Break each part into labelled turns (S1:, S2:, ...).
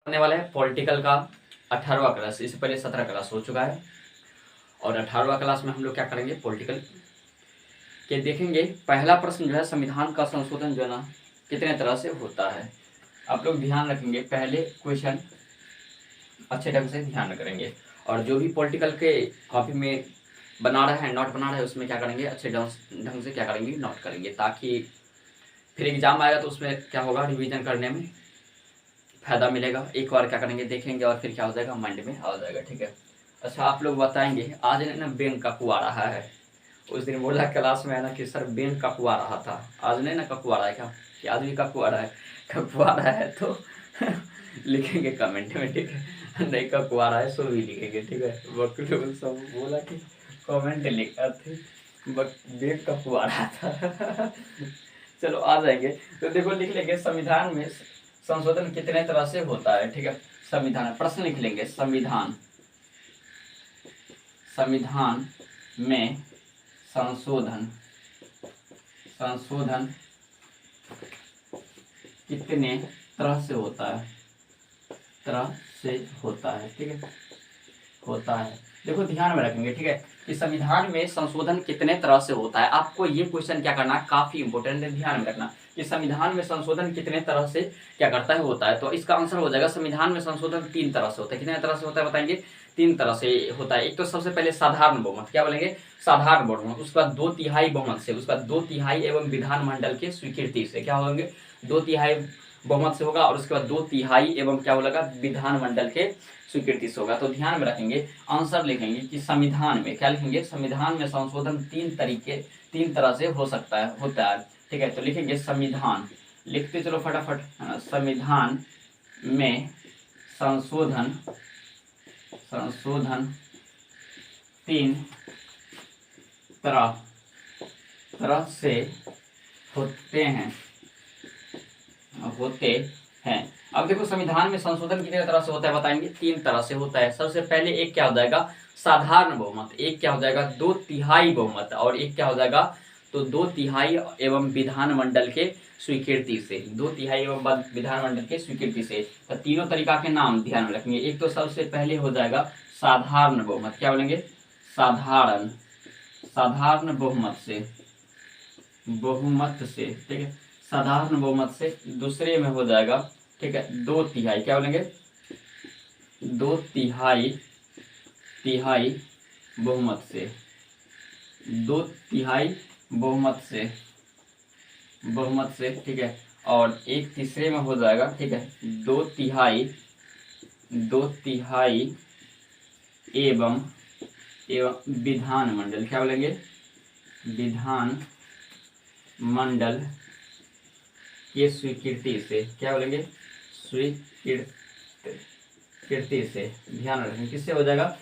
S1: होने वाला है पॉलिटिकल का 18वां क्लास। इससे पहले 17 क्लास हो चुका है और 18वां क्लास में हम लोग क्या करेंगे, पॉलिटिकल के देखेंगे। पहला प्रश्न जो है, संविधान का संशोधन जो है ना कितने तरह से होता है। आप लोग ध्यान रखेंगे, पहले क्वेश्चन अच्छे ढंग से ध्यान करेंगे और जो भी पॉलिटिकल के कॉपी में बना रहा है, नोट बना रहा है, उसमें क्या करेंगे, अच्छे ढंग से क्या करेंगे, नोट करेंगे, ताकि फिर एग्जाम आएगा तो उसमें क्या होगा, रिवीजन करने में फायदा मिलेगा। एक बार क्या करेंगे, देखेंगे और फिर क्या हो जाएगा, माइंड में आ जाएगा। ठीक है। अच्छा, आप लोग बताएंगे, आज ना बैंक का कुआ रहा है। उस दिन बोला क्लास में है ना कि सर बैंक का कुआ रहा था। आज नहीं ना ककुआ रहा है क्या, कि आज भी ककुआ रहा है, ककुआ रहा है तो लिखेंगे कमेंट में। ठीक है, नहीं ककुआ रहा है सो भी लिखेंगे। ठीक है, वकील सब बोला कि कमेंट लिखा थे बैंक का कुआ रहा था। चलो आ जाएंगे। तो देखो लिख लेंगे, संविधान में संशोधन कितने तरह से होता है। ठीक है, संविधान प्रश्न लिख लेंगे, संविधान में संशोधन कितने तरह से होता है, ठीक है, होता है। देखो ध्यान में रखेंगे, ठीक है, कि संविधान में संशोधन कितने तरह से होता है। आपको ये क्वेश्चन क्या करना है, काफी इंपॉर्टेंट है, ध्यान में रखना कि संविधान में संशोधन कितने तरह से क्या करता है, होता है। तो इसका आंसर हो जाएगा, संविधान में संशोधन 3 तरह से होता है। कितने तरह से होता है बताएंगे, 3 तरह से होता है। एक तो सबसे पहले साधारण बहुमत, क्या बोलेंगे, साधारण बहुमत, उसके बाद 2/3 बहुमत से, उसके बाद 2/3 एवं विधानमंडल के स्वीकृति से, क्या होंगे, 2/3 बहुमत से होगा और उसके बाद 2/3 एवं क्या होगा, विधानमंडल के स्वीकृति से होगा। तो ध्यान में रखेंगे, आंसर लिखेंगे कि संविधान में क्या लिखेंगे, संविधान में संशोधन 3 तरह से हो सकता है, होता है। ठीक है, तो लिखेंगे संविधान, लिखते चलो फटाफट, संविधान में संशोधन 3 तरह से होते हैं। अब देखो संविधान में संशोधन कितने तरह से होता है बताएंगे, 3 तरह से होता है। सबसे पहले एक क्या हो जाएगा, साधारण बहुमत, एक क्या हो जाएगा 2/3 बहुमत, और एक क्या हो जाएगा, तो 2/3 एवं विधानमंडल के स्वीकृति से, 2/3 एवं विधानमंडल के स्वीकृति से। तो तीनों तरीका के नाम ध्यान में रखेंगे। एक तो सबसे पहले हो जाएगा साधारण बहुमत, क्या बोलेंगे, साधारण बहुमत से, ठीक है, साधारण बहुमत से। दूसरे में हो जाएगा, ठीक है, 2/3, क्या बोलेंगे, 2/3 बहुमत से, 2/3 बहुमत से, ठीक है। और एक तीसरे में हो जाएगा, ठीक है, 2/3 एवं विधानमंडल, क्या बोलेंगे, विधानमंडल के स्वीकृति से, क्या बोलेंगे, स्वीकृति से। ध्यान रखें, किससे हो जाएगा,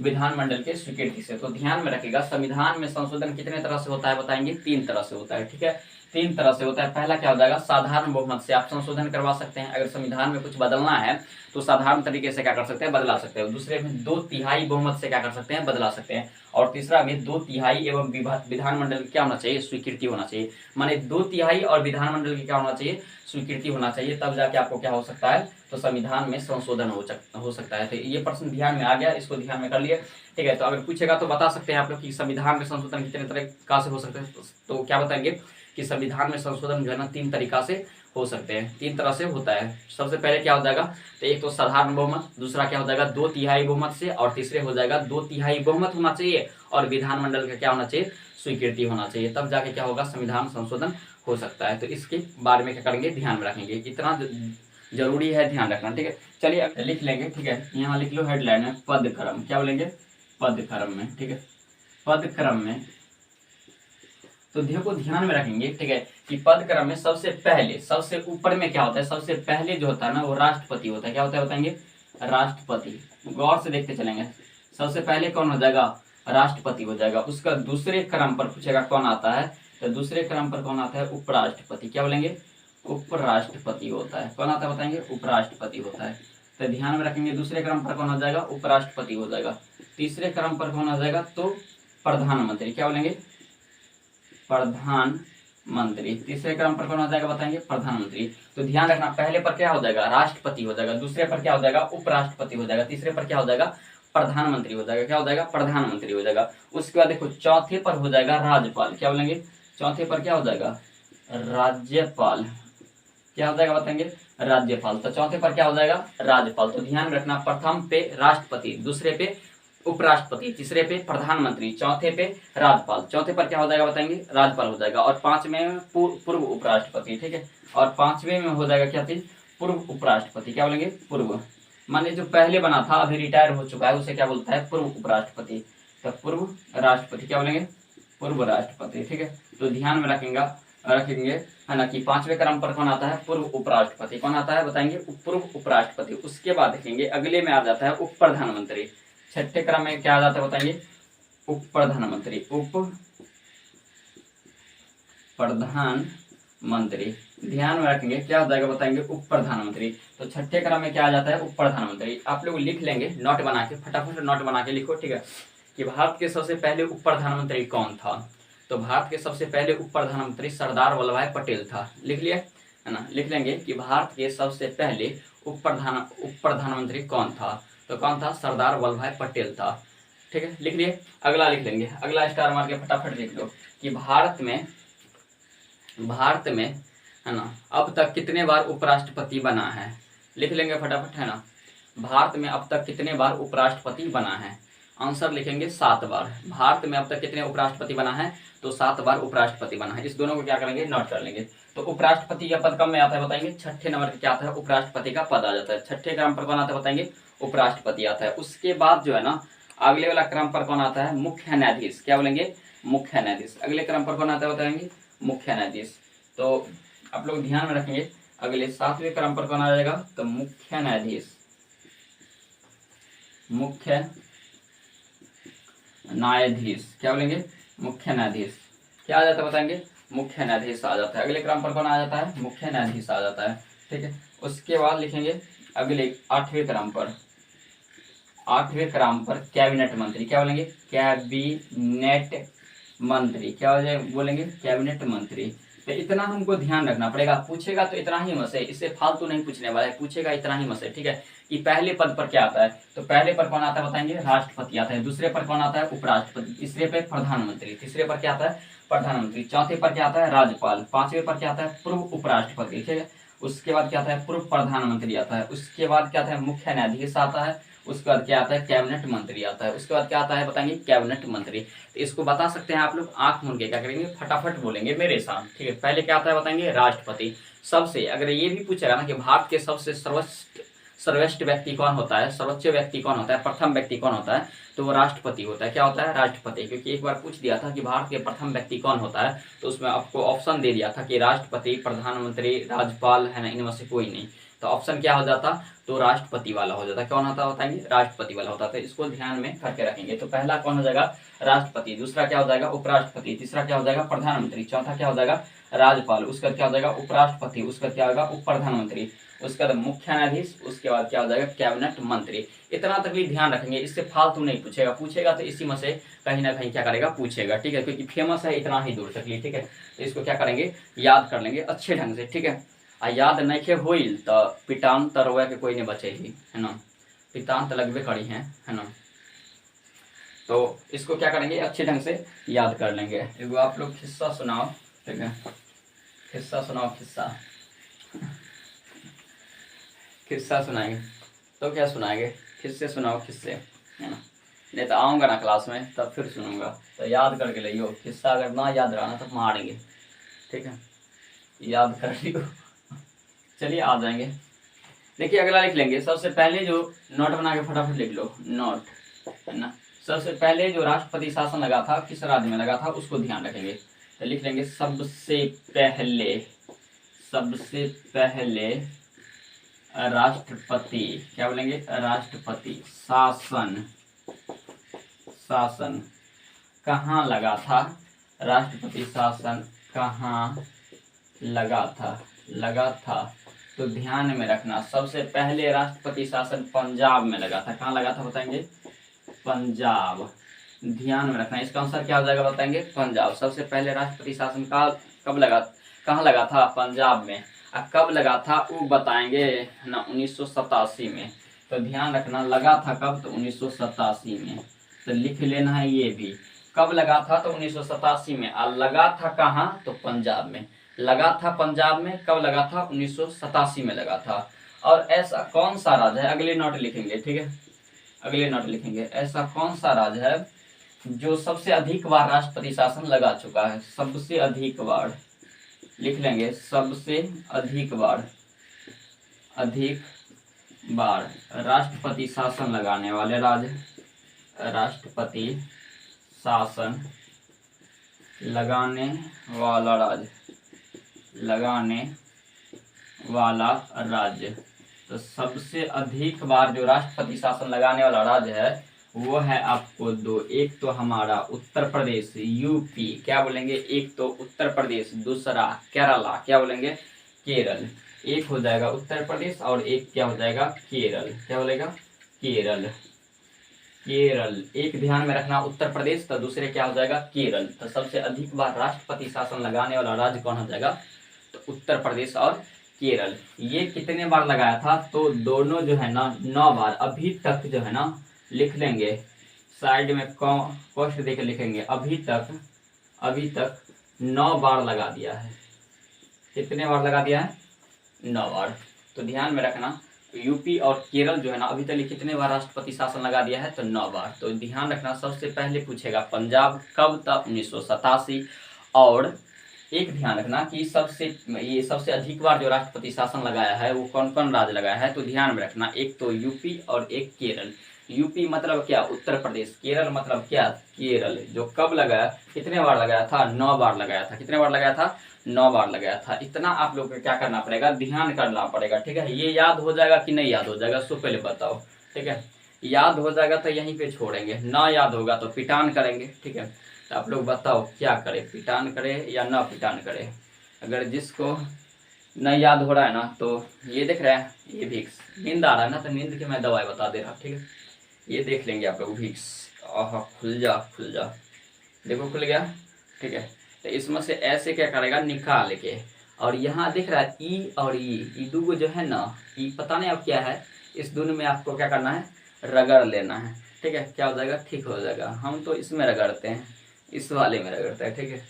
S1: विधानमंडल के स्वीकृति से। तो ध्यान में रखिएगा, संविधान में संशोधन कितने तरह से होता है बताएंगे, 3 तरह से होता है। ठीक है, 3 तरह से होता है। पहला क्या हो जाएगा, साधारण बहुमत से आप संशोधन करवा सकते हैं। अगर संविधान में कुछ बदलना है तो साधारण तरीके से क्या कर सकते हैं, बदला सकते हैं। दूसरे में 2/3 बहुमत से क्या कर सकते हैं, बदला सकते हैं। और तीसरा में 2/3 एवं विधानमंडल क्या होना चाहिए, स्वीकृति होना चाहिए। माने 2/3 और विधानमंडल की क्या होना चाहिए, स्वीकृति होना चाहिए, तब जाके आपको क्या हो सकता है, तो संविधान में संशोधन हो सकता है। तो ये प्रश्न ध्यान में आ गया, इसको ध्यान में कर लिए। ठीक है, तो अगर पूछेगा तो बता सकते हैं आप लोग कि संविधान में संशोधन कितने तरीका से हो सकते हैं। तो क्या बताएंगे कि संविधान में संशोधन जो है ना 3 तरीका से हो सकते हैं, 3 तरह से होता है। सबसे पहले क्या हो जाएगा, तो एक तो साधारण बहुमत, दूसरा क्या हो जाएगा 2/3 बहुमत से, और तीसरे हो जाएगा 2/3 बहुमत होना चाहिए और विधानमंडल का क्या होना चाहिए, स्वीकृति होना चाहिए, तब जाके क्या होगा, संविधान संशोधन हो सकता है। तो इसके बारे में क्या करेंगे, ध्यान में रखेंगे, इतना जरूरी है ध्यान रखना। ठीक है, चलिए लिख लेंगे। ठीक है, यहाँ लिख लो हेडलाइन में पद क्रम, क्या बोलेंगे, पद क्रम में। ठीक है, पद क्रम में तो देखो ध्यान में रखेंगे, ठीक है, कि पद क्रम में सबसे पहले, सबसे ऊपर में क्या होता है, सबसे पहले जो होता है ना वो राष्ट्रपति होता है। क्या होता है बताएंगे, राष्ट्रपति। गौर से देखते चलेंगे, सबसे पहले कौन हो जाएगा, राष्ट्रपति हो जाएगा। उसका दूसरे क्रम पर पूछेगा कौन आता है, तो दूसरे क्रम पर कौन आता है, उपराष्ट्रपति। क्या बोलेंगे, उपराष्ट्रपति होता है। कौन आता है बताएंगे, उपराष्ट्रपति होता है। तो ध्यान में रखेंगे, दूसरे क्रम पर कौन हो जाएगा, उपराष्ट्रपति हो जाएगा। तीसरे क्रम पर कौन आ जाएगा, तो प्रधानमंत्री। क्या बोलेंगे, प्रधानमंत्री मंत्री। तीसरे क्रम पर कौन हो जाएगा बताएंगे, प्रधानमंत्री। तो ध्यान रखना, पहले पर क्या हो जाएगा, राष्ट्रपति हो जाएगा, दूसरे पर क्या हो जाएगा, उपराष्ट्रपति हो जाएगा, तीसरे पर क्या हो जाएगा, प्रधानमंत्री हो जाएगा। क्या हो जाएगा, प्रधानमंत्री हो जाएगा। उसके बाद देखो चौथे पर हो जाएगा राज्यपाल। क्या बोलेंगे, चौथे पर क्या हो जाएगा, राज्यपाल। क्या हो जाएगा बताएंगे, राज्यपाल। तो चौथे पर क्या हो जाएगा, राज्यपाल। तो ध्यान रखना, प्रथम पे राष्ट्रपति, दूसरे पे उपराष्ट्रपति, तीसरे पे प्रधानमंत्री, चौथे पे राज्यपाल। चौथे पर क्या हो जाएगा बताएंगे, राज्यपाल हो जाएगा। और पांचवें में पूर्व उपराष्ट्रपति, ठीक है। और पांचवें में हो जाएगा क्या चीज, पूर्व उपराष्ट्रपति। क्या बोलेंगे, पूर्व, माने जो पहले बना था अभी रिटायर हो चुका है उसे क्या बोलता है, पूर्व उपराष्ट्रपति। तो पूर्व राष्ट्रपति क्या बोलेंगे, पूर्व राष्ट्रपति, ठीक है। तो ध्यान में रखेंगे है ना कि पांचवें क्रम पर कौन आता है, पूर्व उपराष्ट्रपति। कौन आता है बताएंगे, पूर्व उपराष्ट्रपति। उसके बाद देखेंगे अगले में आ जाता है उप प्रधानमंत्री। छठे क्रम में क्या आ जाता है बताएंगे, उप प्रधानमंत्री। उप प्रधानमंत्री, ध्यान में रखेंगे क्या हो जाएगा बताएंगे, उप प्रधानमंत्री। तो छठे क्रम में क्या आ जाता है, उप प्रधानमंत्री। आप लोग लिख लेंगे नोट बना के, फटाफट नोट बना के लिखो, ठीक है, कि भारत के सबसे पहले उप प्रधानमंत्री कौन था। तो भारत के सबसे पहले उप प्रधानमंत्री सरदार वल्लभ भाई पटेल था। लिख लिया है ना, लिख लेंगे कि भारत के सबसे पहले उप प्रधानमंत्री कौन था। तो कौन था, सरदार वल्लभ भाई पटेल था, ठीक है, लिख लिए। अगला लिख लेंगे, अगला स्टार मार के फटाफट लिख लो कि भारत में है ना अब तक कितने बार उपराष्ट्रपति बना है। लिख लेंगे फटाफट, है ना, भारत में अब तक कितने बार उपराष्ट्रपति बना है। आंसर लिखेंगे 7 बार। भारत में अब तक कितने उपराष्ट्रपति बना है, तो 7 बार उपराष्ट्रपति बना है। इस दोनों को क्या करेंगे, नोट कर लेंगे। तो उपराष्ट्रपति का पद कब में आता है बताएंगे, छठे नंबर पे क्या आता है, उपराष्ट्रपति का पद आ जाता है। छठे क्रम पर कौन आता है बताएंगे, उपराष्ट्रपति आता है। उसके बाद जो है ना अगले वाला क्रम पर कौन आता है, मुख्य न्यायाधीश। क्या बोलेंगे, मुख्य न्यायाधीश। अगले क्रम पर कौन आता है बताएंगे, मुख्य न्यायाधीश। तो आप लोग ध्यान में रखेंगे, अगले 7वें क्रम पर कौन आ जाएगा, तो मुख्य न्यायाधीश। मुख्य न्यायाधीश, क्या बोलेंगे, मुख्य न्यायाधीश। क्या आ जाता है बताएंगे, मुख्य न्यायाधीश आ जाता है। अगले क्रम पर कौन आ जाता है, मुख्य न्यायाधीश आ जाता है, ठीक है। उसके बाद लिखेंगे अगले 8वें क्रम पर, 8वें क्रम पर कैबिनेट मंत्री। क्या बोलेंगे, कैबिनेट मंत्री। क्या बोलेंगे, कैबिनेट मंत्री। तो इतना हमको ध्यान रखना पड़ेगा, पूछेगा तो इतना ही मसे, इससे फालतू नहीं पूछने वाला है, पूछेगा इतना ही मसे, ठीक है। कि पहले पद पर क्या आता है, तो पहले पर कौन आता है बताएंगे, राष्ट्रपति आता है। दूसरे पर कौन आता है, उपराष्ट्रपति। तीसरे पर प्रधानमंत्री। तीसरे पर क्या आता है, प्रधानमंत्री। चौथे पर क्या आता है, राज्यपाल। पांचवें पर क्या आता है, पूर्व उपराष्ट्रपति, ठीक है। उसके बाद क्या आता है, पूर्व प्रधानमंत्री आता है। उसके बाद क्या आता है, मुख्य न्यायाधीश आता है। उसके बाद क्या आता है, कैबिनेट मंत्री आता है। उसके बाद क्या आता है बताएंगे, कैबिनेट मंत्री। तो इसको बता सकते हैं आप लोग आंख मूंद के, क्या करेंगे, फटाफट बोलेंगे मेरे साथ, ठीक है। पहले क्या आता है बताएंगे, राष्ट्रपति। सबसे अगर ये भी पूछेगा ना कि भारत के सबसे सर्वोच्च व्यक्ति कौन होता है, सर्वोच्च व्यक्ति कौन होता है, प्रथम व्यक्ति कौन होता है, तो वो राष्ट्रपति होता है। क्या होता है, राष्ट्रपति। क्योंकि एक बार पूछ दिया था कि भारत के प्रथम व्यक्ति कौन होता है, तो उसमें आपको ऑप्शन दे दिया था कि राष्ट्रपति, प्रधानमंत्री, राज्यपाल, है ना, इनमें से कोई नहीं। तो ऑप्शन क्या हो जाता, तो राष्ट्रपति वाला हो जाता। कौन होता बताएंगे, राष्ट्रपति वाला होता। तो इसको ध्यान में करके रखेंगे। तो पहला कौन हो जाएगा, राष्ट्रपति। दूसरा क्या हो जाएगा, उपराष्ट्रपति। तीसरा क्या हो जाएगा, प्रधानमंत्री। चौथा क्या हो जाएगा, राज्यपाल। उसके बाद क्या हो जाएगा, उपराष्ट्रपति। उसके बाद क्या होगा, उप प्रधानमंत्री। उसके बाद मुख्य न्यायाधीश। उसके बाद क्या हो जाएगा, कैबिनेट मंत्री। इतना तक भी ध्यान रखेंगे, इससे फालतू नहीं पूछेगा। पूछेगा तो इसी में से कहीं ना कहीं क्या करेगा, पूछेगा, ठीक है। क्योंकि फेमस है इतना ही दूर तक लिए, ठीक है। तो इसको क्या करेंगे, याद कर लेंगे अच्छे ढंग से, ठीक है। आ याद नहीं होइल तो पिटान तरवा के कोई नहीं बचेगी, है ना, पिटान तो लगभग कड़ी है ना। तो इसको क्या करेंगे, अच्छे ढंग से याद कर लेंगे। एगो आप लोग किस्सा सुनाओ, ठीक है, किस्सा सुनाओ, किस्सा सुनाएंगे। तो क्या सुनाएंगे, किससे सुनाओ, किससे, है ना। नहीं तो आऊँगा ना क्लास में तब फिर सुनूंगा। तो याद करके लियो, किस्सा अगर ना याद रहा ना तो मारेंगे, ठीक है, याद कर लियो। चलिए आ जाएंगे। देखिए अगला लिख लेंगे। सबसे पहले जो नोट बना के फटाफट लिख लो, नोट, है ना। सबसे पहले जो राष्ट्रपति शासन लगा था किस राज्य में लगा था, उसको ध्यान रखेंगे। तो लिख लेंगे सबसे पहले राष्ट्रपति, क्या बोलेंगे, राष्ट्रपति शासन कहाँ लगा था, राष्ट्रपति शासन कहाँ लगा था। तो ध्यान में रखना, सबसे पहले राष्ट्रपति शासन पंजाब में लगा था। कहाँ लगा था बताएंगे, पंजाब। ध्यान में रखना, इसका आंसर क्या हो जाएगा बताएंगे, पंजाब। सबसे पहले राष्ट्रपति शासन का कब लगा, कहाँ लगा था, पंजाब में। अब कब लगा था वो बताएंगे ना, 1987 में। तो ध्यान रखना, लगा था कब, तो 1987 में। तो लिख लेना है ये भी, कब लगा था तो 1987 में। और लगा था कहाँ, तो पंजाब में। लगा था पंजाब में, कब लगा था, 1987 में लगा था। और ऐसा कौन सा राज्य है, अगले नोट लिखेंगे, ठीक है, अगले नोट लिखेंगे, ऐसा कौन सा राज्य है जो सबसे अधिक बार राष्ट्रपति शासन लगा चुका है। सबसे अधिक बार लिख लेंगे, सबसे अधिक बार, अधिक बार राष्ट्रपति शासन लगाने वाले राज्य, राष्ट्रपति शासन लगाने वाला राज्य, लगाने वाला राज्य। तो सबसे अधिक बार जो राष्ट्रपति शासन लगाने वाला राज्य है वो है आपको दो, एक तो हमारा उत्तर प्रदेश यूपी, क्या बोलेंगे, एक तो उत्तर प्रदेश, दूसरा केरला, क्या बोलेंगे, केरल। एक हो जाएगा उत्तर प्रदेश और एक क्या हो जाएगा, केरल, क्या बोलेगा, केरल, केरल। एक ध्यान में रखना, उत्तर प्रदेश, तो दूसरे क्या हो जाएगा, केरल। तो सबसे अधिक बार राष्ट्रपति शासन लगाने वाला राज्य कौन हो जाएगा, तो उत्तर प्रदेश और केरल। ये कितने बार लगाया था, तो दोनों जो है ना 9 बार अभी तक जो है ना, लिख लेंगे साइड में कॉस्ट देकर लिखेंगे, अभी तक 9 बार लगा दिया है। कितने बार लगा दिया है, 9 बार। तो ध्यान में रखना, यूपी और केरल जो है ना अभी तक कितने बार राष्ट्रपति शासन लगा दिया है, तो 9 बार। तो ध्यान रखना, सबसे पहले पूछेगा पंजाब कब था, 1987। और एक ध्यान रखना कि सबसे अधिक बार जो राष्ट्रपति शासन लगाया है वो कौन कौन राज्य लगाया है। तो ध्यान में रखना, एक तो यूपी और एक केरल। यूपी मतलब क्या, उत्तर प्रदेश, केरल मतलब क्या, केरल। जो कब लगाया, कितने बार लगाया था, 9 बार लगाया था। कितने बार लगाया था, 9 बार लगाया था। इतना आप लोग को क्या करना पड़ेगा, ध्यान करना पड़ेगा, ठीक है। ये याद हो जाएगा कि नहीं याद हो जाएगा, सो पहले बताओ, ठीक है। याद हो जाएगा तो यहीं पे छोड़ेंगे, ना याद होगा तो पिटान करेंगे, ठीक है। तो आप लोग बताओ क्या करें, पिटान करें या ना पिटान करें। अगर जिसको नहीं याद हो रहा है ना, तो ये देख रहे हैं, ये विक्स, नींद आ रहा है ना, तो नींद की मैं दवाई बता दे रहा, ठीक है। ये देख लेंगे आप लोग, विक्स, आह खुल जा, देखो खुल गया, ठीक है। तो इसमें से ऐसे क्या करेगा, निकाल के, और यहाँ दिख रहा है ई और ई दो जो है ना, ई पता नहीं अब क्या है, इस दोनों में आपको क्या करना है, रगड़ लेना है, ठीक है। क्या हो जाएगा, ठीक हो जाएगा। हम तो इसमें रगड़ते हैं, इस वाले में रगड़ते हैं, ठीक है।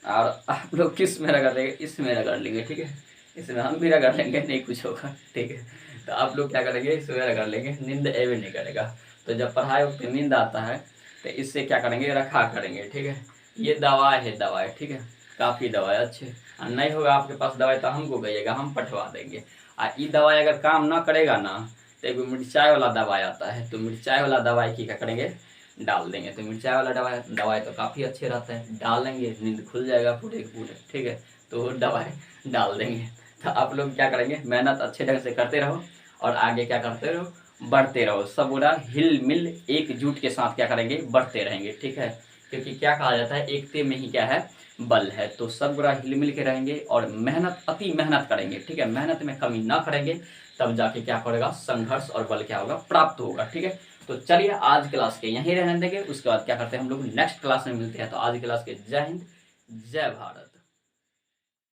S1: और आप लोग किस में रगड़ लेंगे, इसमें रगड़ लेंगे, ठीक है। इसमें हम भी रगड़ लेंगे, नहीं कुछ होगा, ठीक है। तो आप लोग क्या करेंगे, इसमें रगड़ लेंगे, नींद एवे नहीं करेगा। तो जब पढ़ाई वक्त नींद आता है तो इससे क्या करेंगे, रखा करेंगे, ठीक है। ये दवाई है, दवाई, ठीक है, काफ़ी दवाई अच्छे। और नहीं होगा आपके पास दवाई तो हमको कहिएगा, हम पठवा देंगे। और ये दवाई अगर काम ना करेगा ना, तो एक मिर्चाई वाला दवाई आता है, तो मिर्चाई वाला दवाई की क्या करेंगे, डाल देंगे। तो मिर्चाई वाला दवाई तो काफ़ी अच्छे रहते हैं, डालेंगे, नींद खुल जाएगा पूरे पूरे, ठीक है। तो वो दवाई डाल देंगे। तो आप लोग क्या करेंगे, मेहनत अच्छे ढंग से करते रहो और आगे क्या करते रहो, बढ़ते रहो। सब पूरा हिल मिल एकजुट के साथ क्या करेंगे, बढ़ते रहेंगे, ठीक है। क्योंकि क्या कहा जाता है, एकते में ही क्या है, बल है। तो सब पूरा हिल मिल के रहेंगे और मेहनत, अति मेहनत करेंगे, ठीक है। मेहनत में कमी ना करेंगे, तब जाके क्या करेगा, संघर्ष और बल क्या होगा, प्राप्त होगा, ठीक है। तो चलिए आज क्लास के यहीं रहने देंगे, उसके बाद क्या करते हैं हम लोग, नेक्स्ट क्लास में मिलते हैं। तो आज क्लास के जय हिंद, जय भारत।